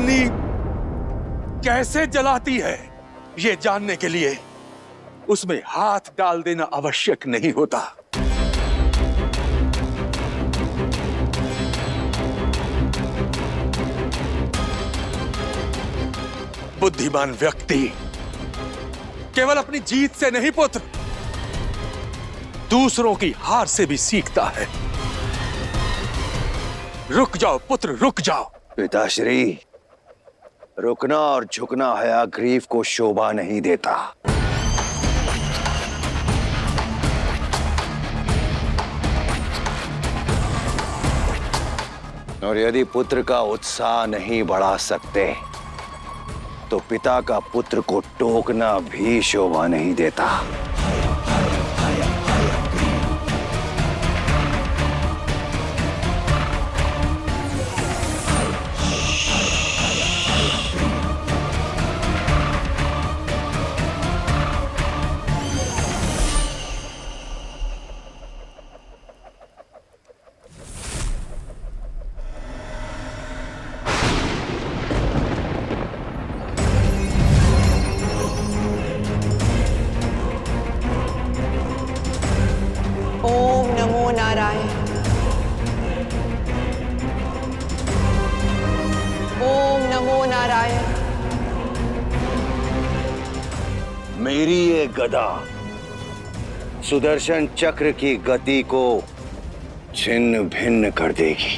अग्नि कैसे जलाती है, ये जानने के लिए उसमें हाथ डाल देना आवश्यक नहीं होता। बुद्धिमान व्यक्ति केवल अपनी जीत से नहीं पुत्र, दूसरों की हार से भी सीखता है। रुक जाओ पुत्र, रुक जाओ। पिताश्री, रुकना और झुकना हयाग्रीव को शोभा नहीं देता। और यदि पुत्र का उत्साह नहीं बढ़ा सकते तो पिता का पुत्र को टोकना भी शोभा नहीं देता। ओम नमो नारायण। ओम नमो नारायण। मेरी ये गदा सुदर्शन चक्र की गति को छिन्न भिन्न कर देगी।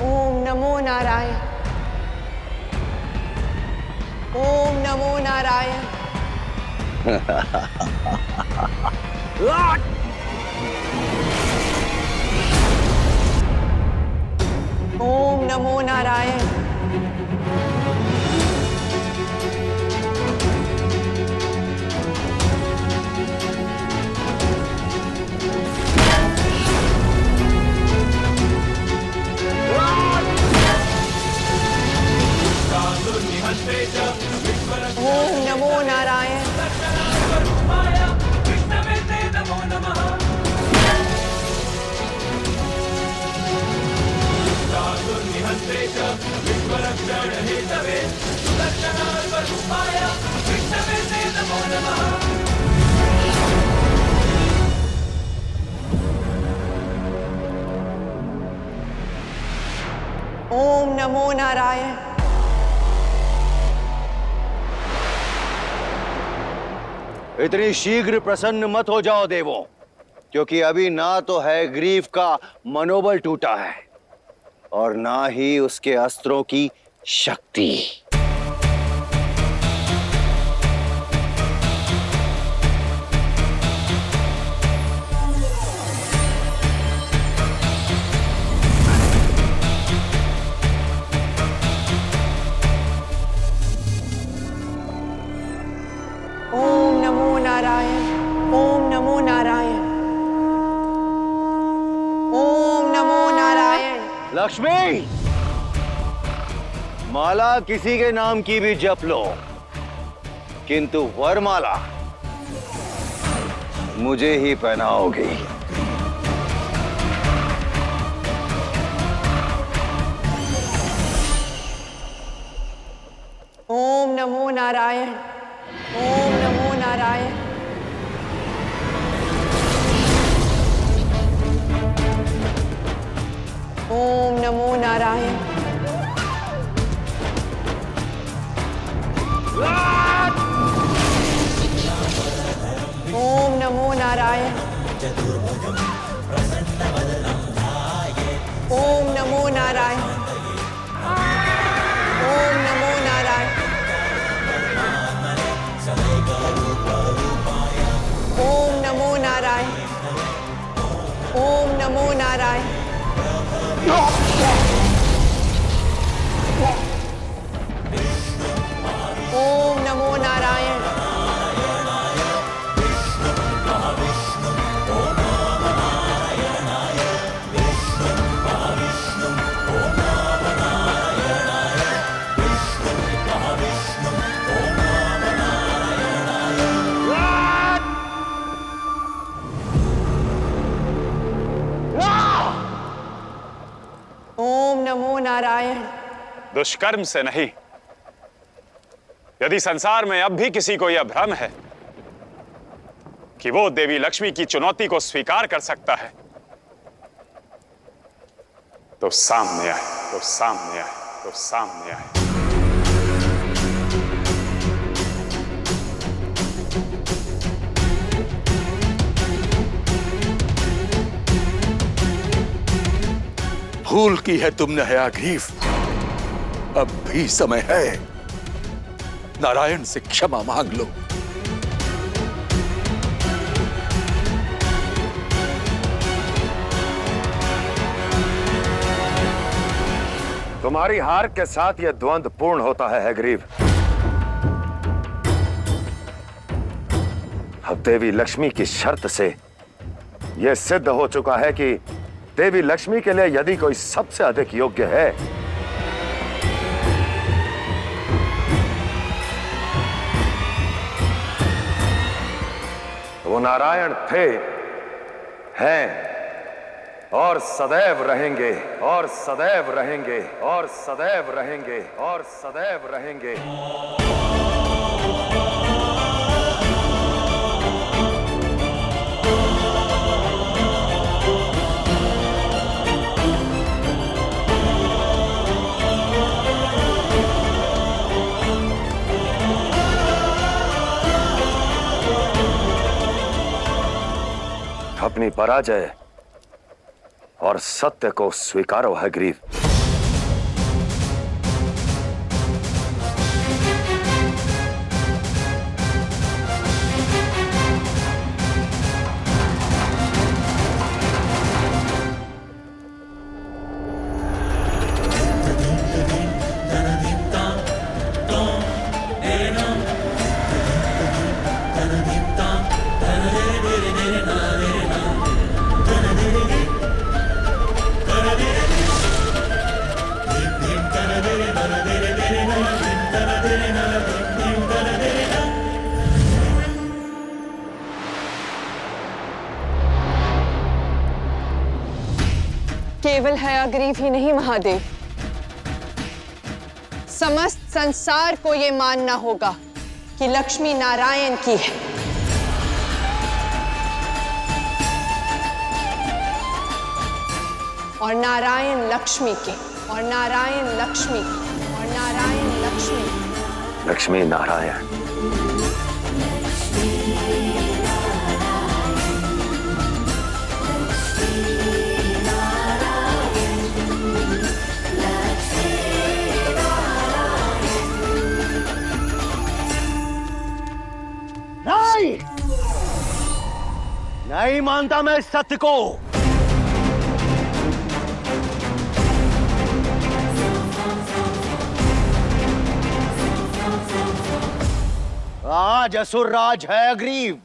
ओम नमो नारायण। ओम नमो नारायण। ओम नमो नारायण। ओम नमो नारायण। ओम नमो नारायण। इतनी शीघ्र प्रसन्न मत हो जाओ देवों, क्योंकि अभी ना तो हयग्रीव का मनोबल टूटा है और ना ही उसके अस्त्रों की शक्ति। ओम नमो नारायण। ओम नमो नारायण। ओम नमो नारायण। लक्ष्मी, माला किसी के नाम की भी जप लो, किंतु वरमाला मुझे ही पहनाओगी। ओम नमो नारायण। ओम नमो नारायण। ओम नमो नारायण। ओम नमो नारायण। ओम नमो नारायण। ओम नमो नारायण। ओम नमो नारायण। ओम नमो नारायण। ओम नमो नारायण। नारायण। दुष्कर्म से नहीं। यदि संसार में अब भी किसी को यह भ्रम है कि वो देवी लक्ष्मी की चुनौती को स्वीकार कर सकता है, तो सामने आए, तो सामने आए, तो सामने आए। भूल की है तुमने हयाग्रीव, अब भी समय है, नारायण से क्षमा मांग लो। तुम्हारी हार के साथ यह द्वंद्व पूर्ण होता है हयग्रीव। अब देवी लक्ष्मी की शर्त से यह सिद्ध हो चुका है कि देवी लक्ष्मी के लिए यदि कोई सबसे अधिक योग्य है तो वो नारायण थे, हैं और सदैव रहेंगे, और सदैव रहेंगे, और सदैव रहेंगे, और सदैव रहेंगे। अपनी पराजय और सत्य को स्वीकारो हयग्रीव। केवल हयग्रीव ही नहीं महादेव, समस्त संसार को यह मानना होगा कि लक्ष्मी नारायण की है। और नारायण लक्ष्मी के, और नारायण लक्ष्मी के, और नारायण लक्ष्मी के। लक्ष्मी नारायण। नहीं, नहीं मानता मैं इस सत्य को। आज असुरराज हयग्रीव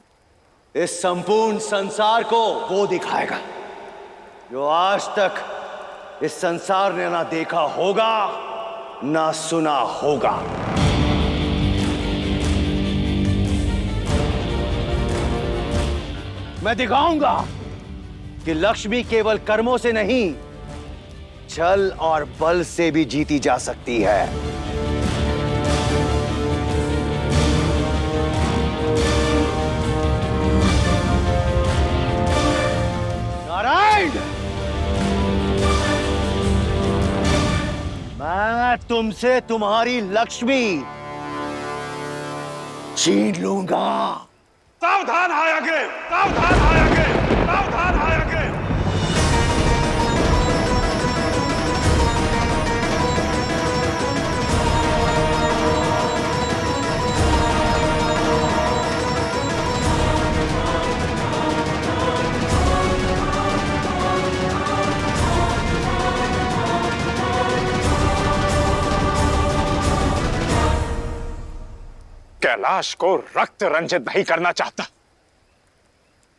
इस संपूर्ण संसार को वो दिखाएगा जो आज तक इस संसार ने ना देखा होगा ना सुना होगा। मैं दिखाऊंगा कि लक्ष्मी केवल कर्मों से नहीं, छल और बल से भी जीती जा सकती है। नारायण, मैं तुमसे तुम्हारी लक्ष्मी छीन लूंगा। सावधान हयग्रीव, सावधान हयग्रीव, सावधान हयग्रीव। कैलाश को रक्त रंजित नहीं करना चाहता,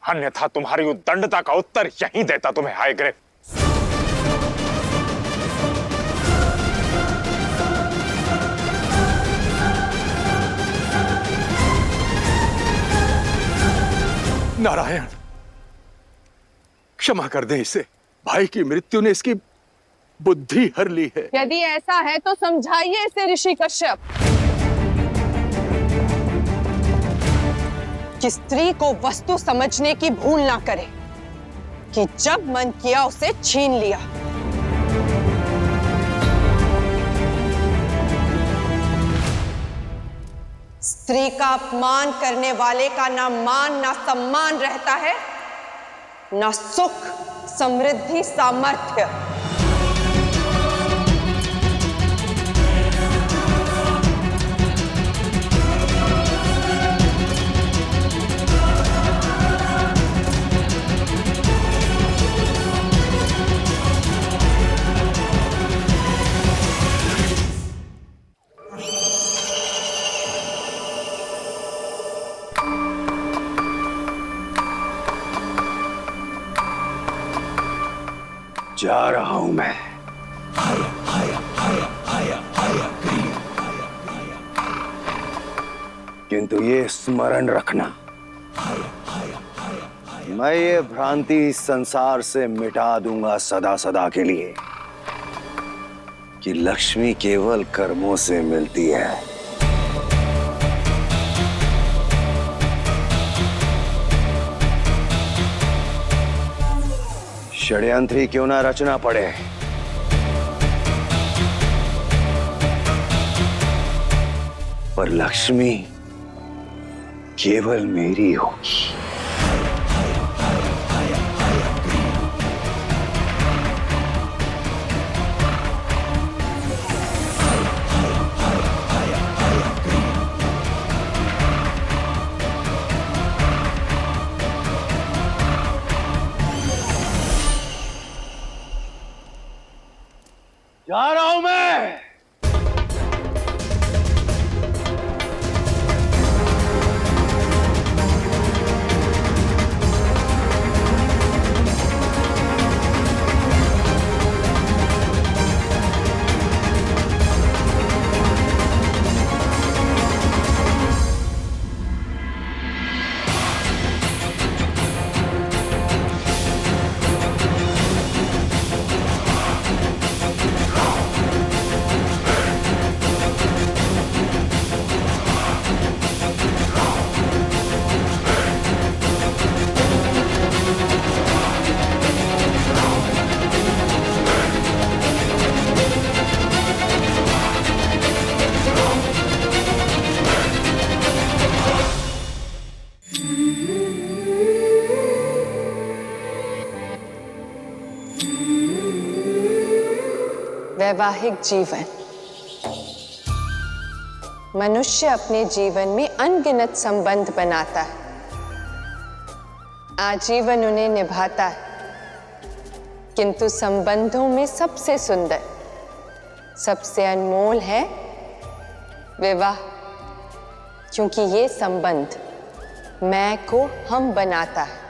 अन्यथा तुम्हारी उद्दंडता का उत्तर यहीं देता तुम्हें हयग्रीव। नारायण, क्षमा कर दें इसे। भाई की मृत्यु ने इसकी बुद्धि हर ली है। यदि ऐसा है तो समझाइए इसे ऋषि कश्यप कि स्त्री को वस्तु समझने की भूल ना करे, कि जब मन किया उसे छीन लिया। स्त्री का अपमान करने वाले का ना मान ना सम्मान रहता है, ना सुख समृद्धि सामर्थ्य। जा रहा हूं मैं। किंतु ये स्मरण रखना, मैं ये भ्रांति संसार से मिटा दूंगा सदा सदा के लिए कि लक्ष्मी केवल कर्मों से मिलती है। षड्यंत्री क्यों ना रचना पड़े, पर लक्ष्मी केवल मेरी होगी। जा रहा हूं मैं। वैवाहिक जीवन। मनुष्य अपने जीवन में अनगिनत संबंध बनाता है, आजीवन उन्हें निभाता है, किंतु संबंधों में सबसे सुंदर, सबसे अनमोल है विवाह, क्योंकि ये संबंध मैं को हम बनाता है।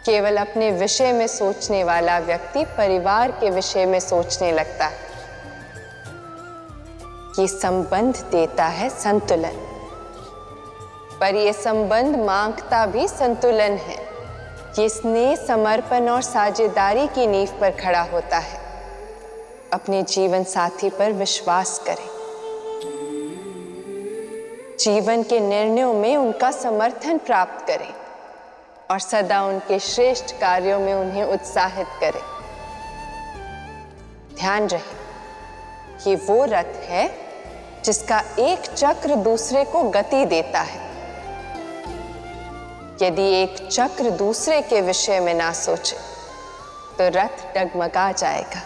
केवल अपने विषय में सोचने वाला व्यक्ति परिवार के विषय में सोचने लगता है। ये संबंध देता है संतुलन, पर ये संबंध मांगता भी संतुलन है। ये स्नेह, समर्पण और साझेदारी की नींव पर खड़ा होता है। अपने जीवन साथी पर विश्वास करें, जीवन के निर्णयों में उनका समर्थन प्राप्त करें और सदा उनके श्रेष्ठ कार्यों में उन्हें उत्साहित करें। ध्यान रहे, ये वो रथ है जिसका एक चक्र दूसरे को गति देता है। यदि एक चक्र दूसरे के विषय में ना सोचे तो रथ डगमगा जाएगा।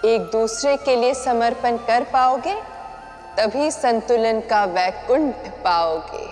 एक दूसरे के लिए समर्पण कर पाओगे तभी संतुलन का वैकुंठ पाओगे।